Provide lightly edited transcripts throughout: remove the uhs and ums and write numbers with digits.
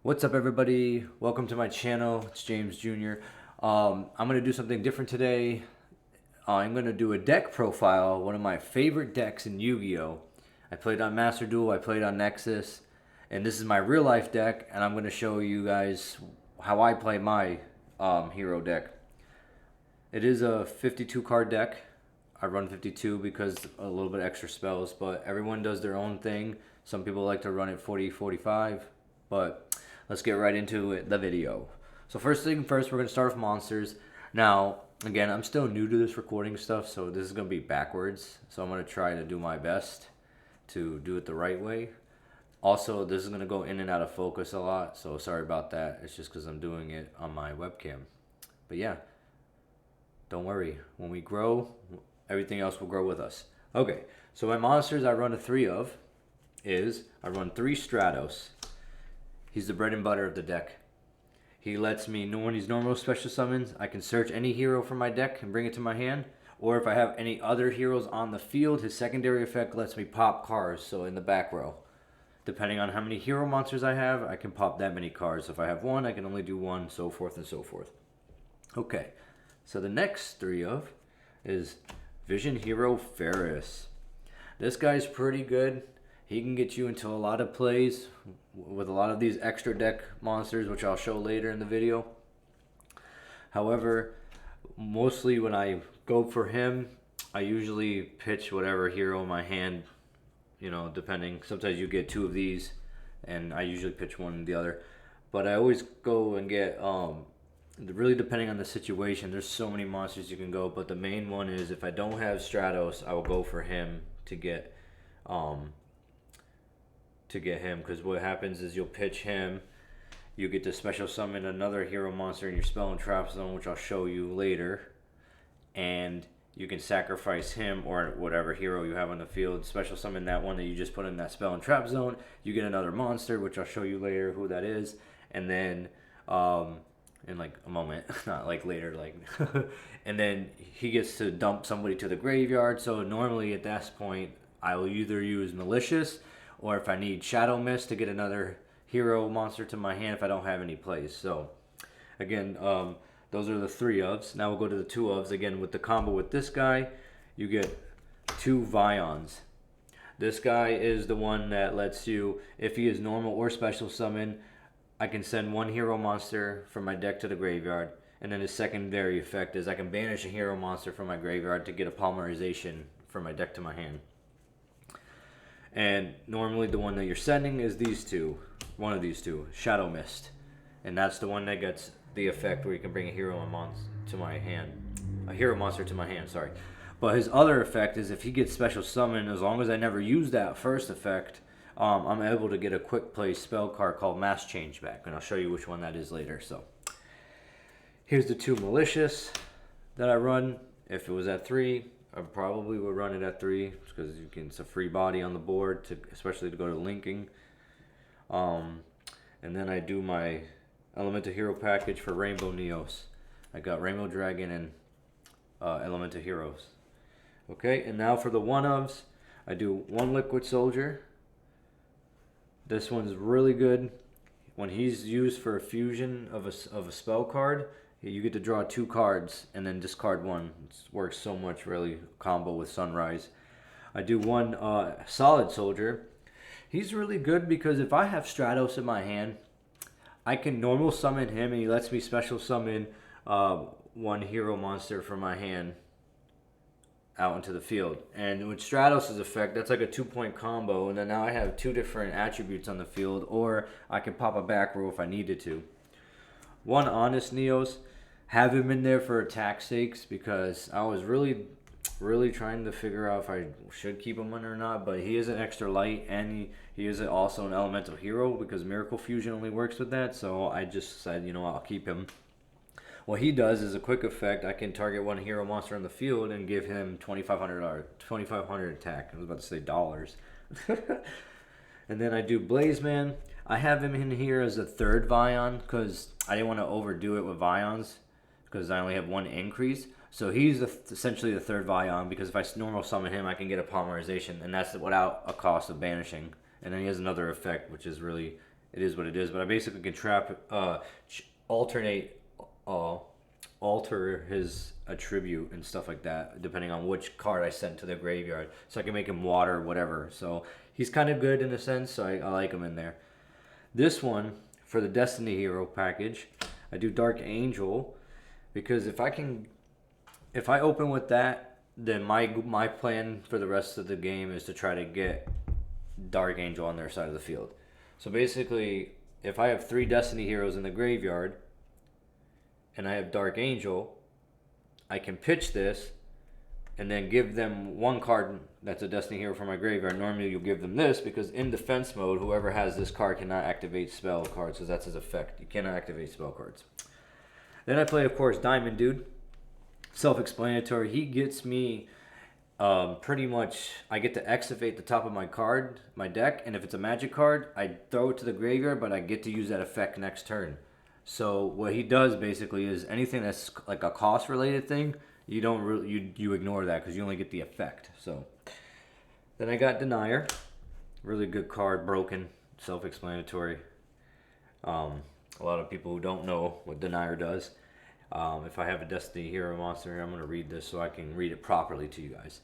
What's up, everybody? Welcome to my channel. It's James Jr. I'm going to do something different today. I'm going to do a deck profile, one of my favorite decks in Yu-Gi-Oh! I played on Master Duel, I played on Nexus, and this is my real life deck, and I'm going to show you guys how I play my hero deck. It is a 52 card deck. I run 52 because a little bit extra spells, but everyone does their own thing. Some people like to run it 40, 45, but let's get right into it, the video. So first thing first, we're going to start with monsters. Now, again, I'm still new to this recording stuff, so this is going to be backwards. So I'm going to try to do my best to do it the right way. Also, this is going to go in and out of focus a lot, so sorry about that. It's just because I'm doing it on my webcam. But yeah, don't worry. When we grow, everything else will grow with us. Okay, so my monsters I run a 3 of is, I run 3 Stratos. He's the bread and butter of the deck. He lets me know when he's normal special summons, I can search any hero from my deck and bring it to my hand. Or if I have any other heroes on the field, his secondary effect lets me pop cards, so in the back row. Depending on how many hero monsters I have, I can pop that many cards. If I have 1, I can only do 1, so forth and so forth. Okay, so the next 3 of is Vision Hero Ferris. This guy's pretty good. He can get you into a lot of plays with a lot of these extra deck monsters, which I'll show later in the video. However, mostly when I go for him, I usually pitch whatever hero in my hand, you know, depending. Sometimes you get 2 of these, and I usually pitch one or the other. But I always go and get, really depending on the situation, there's so many monsters you can go, but the main one is if I don't have Stratos, I will go for him to get him, because what happens is you'll pitch him, you get to special summon another hero monster in your spell and trap zone, which I'll show you later, and you can sacrifice him or whatever hero you have on the field, special summon that one that you just put in that spell and trap zone, you get another monster, which I'll show you later who that is, and then in like a moment, not like later, like and then he gets to dump somebody to the graveyard. So normally at that point I will either use Malicious, or if I need Shadow Mist to get another hero monster to my hand if I don't have any plays. So again, those are the 3 ofs. Now we'll go to the 2 ofs. Again, with the combo with this guy, you get 2 Vions. This guy is the one that lets you, if he is normal or special summon, I can send 1 hero monster from my deck to the graveyard. And then his secondary effect is I can banish a hero monster from my graveyard to get a polymerization from my deck to my hand. And normally the one that you're sending is these 2. One of these 2, Shadow Mist. And that's the one that gets the effect where you can bring a hero monster to my hand. A hero monster to my hand, sorry. But his other effect is if he gets special summon, as long as I never use that first effect, I'm able to get a quick play spell card called Mass Change back. And I'll show you which one that is later. So here's the 2 Malicious that I run. If it was at 3, I probably would run it at 3 because it's a free body on the board, especially to go to linking. And then I do my Elemental Hero package for Rainbow Neos. I got Rainbow Dragon and Elemental Heroes. Okay, and now for the 1-ofs, I do 1 Liquid Soldier. This one's really good. When he's used for a fusion of a spell card, you get to draw 2 cards and then discard 1. It works so much, really, combo with Sunrise. I do 1 Solid Soldier. He's really good because if I have Stratos in my hand, I can normal summon him and he lets me special summon 1 hero monster from my hand out into the field. And with Stratos' effect, that's like a 2-point combo, and then now I have 2 different attributes on the field, or I can pop a back row if I needed to. 1 Honest Neos. Have him in there for attack sakes because I was really trying to figure out if I should keep him in or not, but he is an extra light, and he is also an elemental hero because Miracle Fusion only works with that, so I just said, you know, I'll keep him. What he does is a quick effect. I can target 1 hero monster on the field and give him $2,500 attack. I was about to say dollars. And then I do Blazeman. I have him in here as a 3rd Vion because I didn't want to overdo it with Vions because I only have 1 increase. So he's essentially the 3rd Vion because if I normal summon him, I can get a polymerization, and that's without a cost of banishing. And then he has another effect, which is really it is what it is. But I basically can alternate, uh, alter his attribute and stuff like that, depending on which card I sent to the graveyard. So I can make him water, whatever. So he's kind of good in a sense, so I like him in there. This one, for the Destiny Hero package, I do Dark Angel, because if I open with that, then my plan for the rest of the game is to try to get Dark Angel on their side of the field. So basically, if I have 3 Destiny Heroes in the graveyard, and I have Dark Angel, I can pitch this, and then give them 1 card that's a Destiny Hero from my graveyard. Normally you'll give them this, because in defense mode, whoever has this card cannot activate spell cards, because that's his effect. You cannot activate spell cards. Then I play, of course, Diamond Dude. Self-explanatory. He gets me pretty much, I get to activate the top of my deck, and if it's a magic card, I throw it to the graveyard, but I get to use that effect next turn. So what he does basically is anything that's like a cost related thing, you don't really, you ignore that because you only get the effect. So then I got Denier, really good card, broken, self-explanatory. A lot of people who don't know what Denier does. If I have a Destiny Hero monster here, I'm going to read this so I can read it properly to you guys.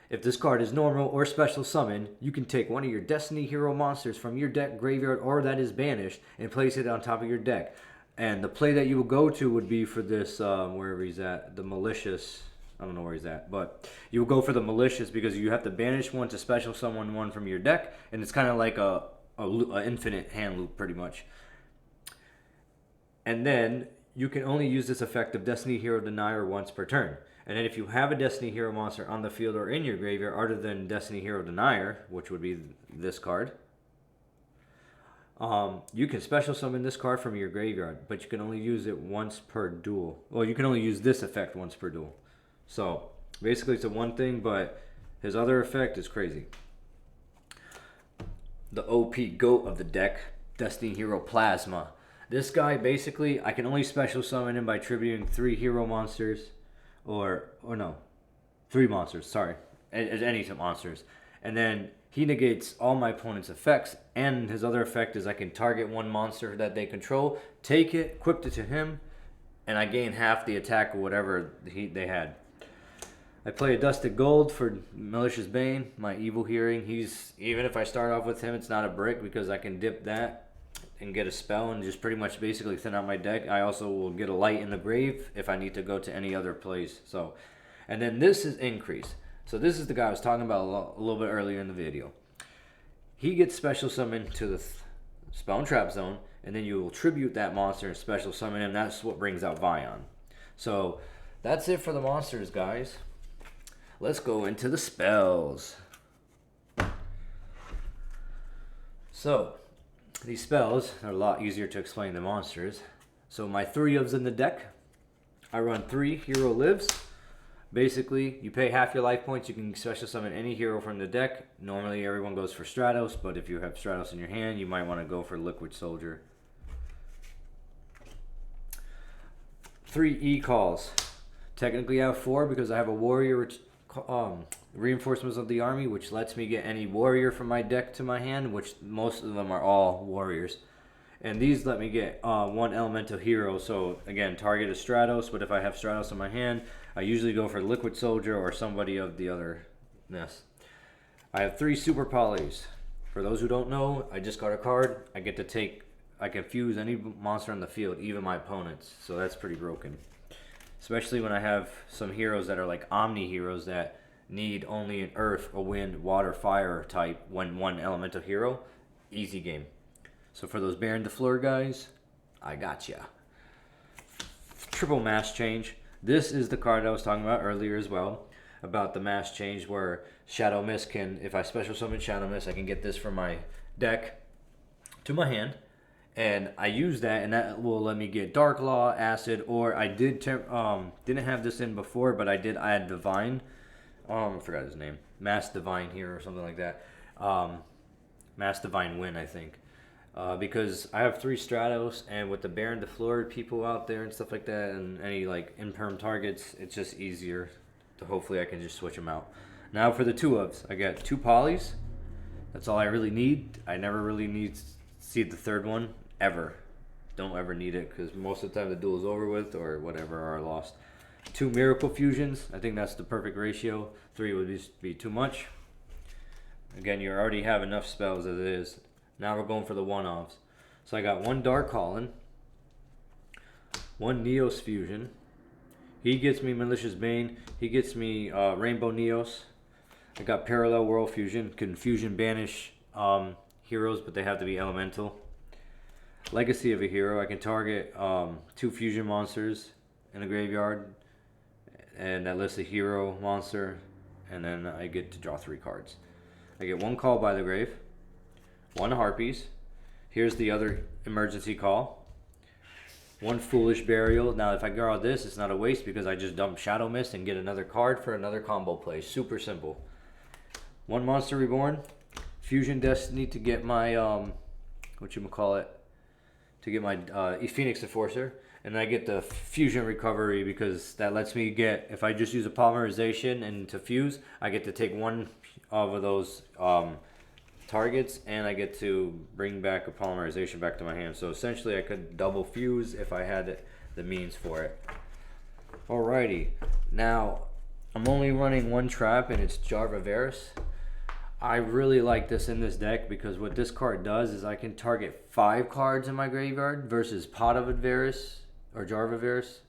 If this card is normal or special summon, you can take one of your Destiny Hero monsters from your deck, graveyard, or that is banished, and place it on top of your deck. And the play that you will go to would be for this, wherever he's at, the Malicious. I don't know where he's at, but you will go for the Malicious because you have to banish one to special summon one from your deck, and it's kind of like a infinite hand loop pretty much. And then you can only use this effect of Destiny Hero Denier once per turn. And then if you have a Destiny Hero monster on the field or in your graveyard other than Destiny Hero Denier, which would be this card, you can special summon this card from your graveyard, but you can only use it once per duel. Well, you can only use this effect once per duel. So basically it's a one thing, but his other effect is crazy. The OP GOAT of the deck, Destiny Hero Plasma. This guy, basically, I can only special summon him by tributing 3 hero monsters, or no, 3 monsters, sorry, any monsters. And then he negates all my opponent's effects, and his other effect is I can target 1 monster that they control, take it, equip it to him, and I gain half the attack or whatever they had. I play a Dusted Gold for Malicious Bane, my Evil Hearing. Even if I start off with him, it's not a brick because I can dip that and get a spell and just pretty much basically thin out my deck. I also will get a Light in the Grave if I need to go to any other place. So, and then this is Increase. So this is the guy I was talking about a little bit earlier in the video. He gets special summoned to the Spell and Trap Zone, and then you will tribute that monster and special summon him. That's what brings out Vion. So that's it for the monsters, guys. Let's go into the spells. So these spells are a lot easier to explain than monsters. So my 3 ofs in the deck, I run 3 hero lives. Basically, you pay half your life points, you can special summon any hero from the deck. Normally everyone goes for Stratos, but if you have Stratos in your hand, you might want to go for Liquid Soldier. 3 E-calls. Technically I have 4 because I have a warrior reinforcements of the army, which lets me get any warrior from my deck to my hand, which most of them are all warriors. And these let me get 1 elemental hero. So again, target is Stratos, but if I have Stratos in my hand, I usually go for Liquid Soldier or somebody of the otherness. I have 3 super polys. For those who don't know, I just got a card. I can fuse any monster on the field, even my opponents. So that's pretty broken. Especially when I have some heroes that are like Omni heroes that need only an earth, a wind, water, fire type when 1 elemental hero. Easy game. So for those Baron de Fleur guys, I got ya. Triple Mass Change. This is the card I was talking about earlier as well, about the Mass Change where Shadow Mist can, if I special summon Shadow Mist, I can get this from my deck to my hand. And I use that, and that will let me get Dark Law, Acid, or I didn't have this in before, but I did add Divine. I forgot his name. Mass Divine here or something like that. Mass Divine Win, I think. Because I have 3 Stratos, and with the Baron de Fleur people out there and stuff like that, and any like imperm targets, it's just easier. To hopefully I can just switch them out. Now for the 2 ofs, I got 2 polys. That's all I really need. I never really need see the third one ever. Don't ever need it because most of the time the duel is over with or whatever, or lost. 2 Miracle Fusions. I think that's the perfect ratio. 3 would be too much. Again, you already have enough spells as it is. Now we're going for the one-offs. So I got 1 Dark Calling, 1 Neos Fusion. He gets me Malicious Bane. He gets me Rainbow Neos. I got Parallel World Fusion. Can fusion banish heroes, but they have to be elemental. Legacy of a Hero. I can target 2 fusion monsters in the graveyard, and that lists a hero monster, and then I get to draw 3 cards. I get 1 Call by the Grave, 1 Harpies. Here's the other emergency call. 1 Foolish Burial. Now if I draw this, it's not a waste because I just dump Shadow Mist and get another card for another combo play. Super simple. 1 Monster Reborn. Fusion Destiny to get my whatchamacallit, to get my Phoenix Enforcer. And I get the Fusion Recovery because that lets me get, if I just use a Polymerization and to fuse, I get to take 1 of those targets, and I get to bring back a Polymerization back to my hand. So essentially I could double fuse if I had the means for it. Alrighty, now I'm only running 1 trap, and it's Jarva Varus. I really like this in this deck because what this card does is I can target 5 cards in my graveyard versus Pot of Varus or Jarva Varus.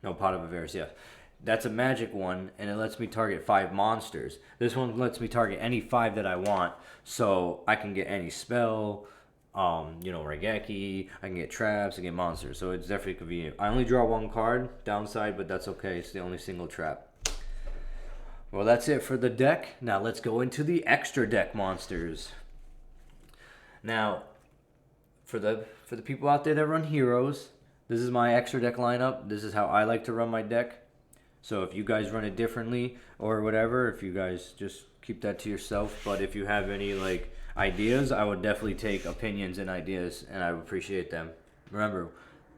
No, Pot of Varus, yeah. That's a magic one, and it lets me target 5 monsters. This one lets me target any 5 that I want, so I can get any spell, Regeki, I can get traps, I can get monsters, so it's definitely convenient. I only draw 1 card, downside, but that's okay, it's the only single trap. Well, that's it for the deck. Now let's go into the extra deck monsters. Now, for the people out there that run heroes, this is my extra deck lineup. This is how I like to run my deck. So if you guys run it differently or whatever, if you guys just keep that to yourself. But if you have any ideas, I would definitely take opinions and ideas, and I would appreciate them. Remember,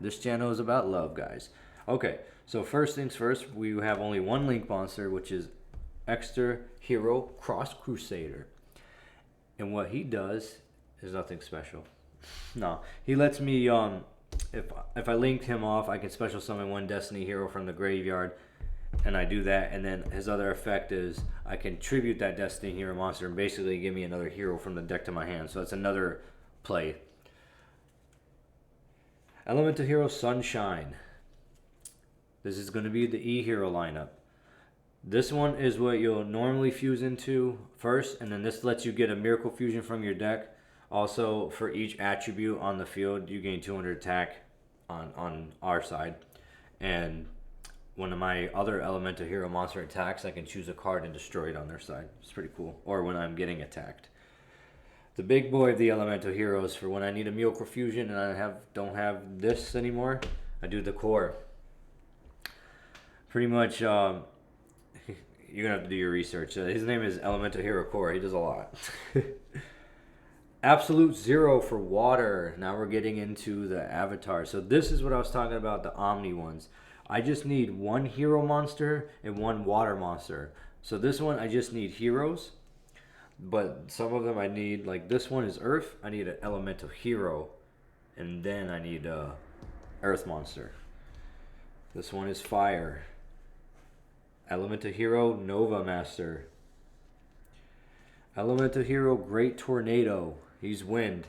this channel is about love, guys. Okay, so first things first, we have only 1 Link monster, which is Extra Hero Cross Crusader. And what he does is nothing special. No, he lets me if I linked him off, I can special summon 1 Destiny hero from the graveyard, and I do that, and then his other effect is I can tribute that Destiny hero monster and basically give me another hero from the deck to my hand. So that's another play. Elemental Hero Sunshine. This is going to be the E hero lineup. This one is what you'll normally fuse into first, and then this lets you get a Miracle Fusion from your deck. Also, for each attribute on the field, you gain 200 attack on our side. And one of my other Elemental Hero monster attacks, I can choose a card and destroy it on their side. It's pretty cool. Or when I'm getting attacked. The big boy of the Elemental Heroes, for when I need a Miracle Fusion and I don't have this anymore, I do the core. Pretty much, you're going to have to do your research. His name is Elemental Hero Core. He does a lot. Absolute Zero for water. Now we're getting into the avatar. So this is what I was talking about, the Omni ones. I just need 1 hero monster and 1 water monster. So this one, I just need heroes. But some of them I need, like this one is Earth. I need an Elemental Hero. And then I need a Earth monster. This one is Fire. Elemental Hero Nova Master. Elemental Hero Great Tornado. He's Wind.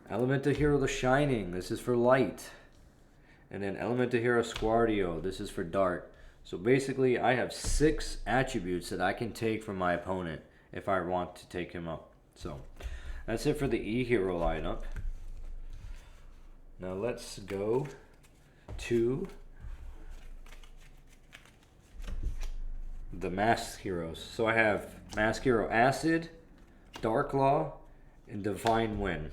Elemental Hero The Shining. This is for light. And then Elemental Hero Squardio. This is for dark. So basically I have 6 attributes that I can take from my opponent if I want to take him up. So that's it for the E hero lineup. Now let's go to the Masked Heroes. So I have Masked Hero Acid, Dark Law, and Divine Wind.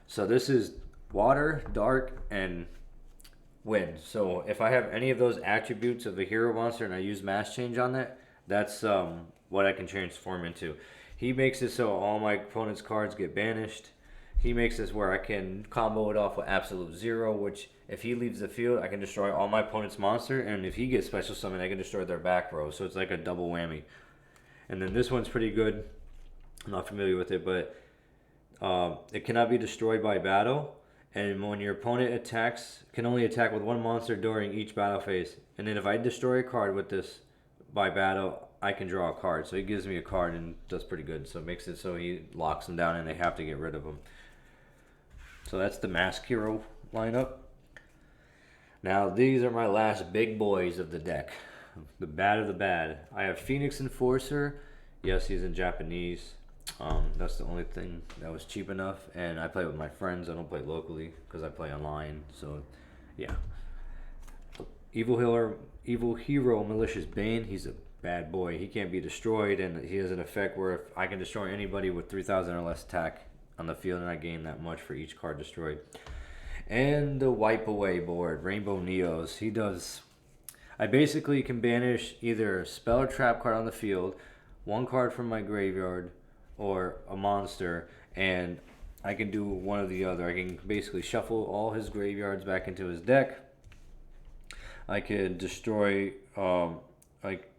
So this is water, dark, and wind. So if I have any of those attributes of a hero monster and I use Mass Change on that, that's what I can transform into. He makes it so all my opponent's cards get banished. He makes this where I can combo it off with Absolute Zero, which if he leaves the field, I can destroy all my opponent's monster, and if he gets special summon, I can destroy their back row. So it's like a double whammy. And then this one's pretty good. I'm not familiar with it, but it cannot be destroyed by battle. And when your opponent attacks, can only attack with one monster during each battle phase. And then if I destroy a card with this by battle, I can draw a card. So he gives me a card and does pretty good. So it makes it so he locks them down and they have to get rid of them. So that's the Mask Hero lineup. Now these are my last big boys of the deck. The bad of the bad. I have Phoenix Enforcer. Yes, he's in Japanese. That's the only thing that was cheap enough, and I play with my friends. I don't play locally because I play online. So, yeah. Evil Hero, Malicious Bane. He's a bad boy. He can't be destroyed, and he has an effect where if I can destroy anybody with 3,000 or less attack on the field, and I gain that much for each card destroyed. And the Wipe Away board, Rainbow Neos. He does. I basically can banish either a spell or trap card on the field, one card from my graveyard, or a monster, and I can do one or the other. I can basically shuffle all his graveyards back into his deck. I can destroy, like,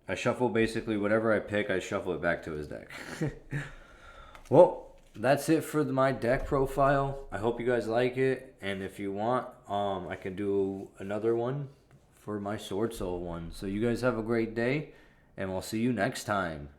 I shuffle basically whatever I pick, I shuffle it back to his deck. Well, that's it for my deck profile. I hope you guys like it, and if you want, I can do another one for my Sword Soul one. So you guys have a great day, and we'll see you next time.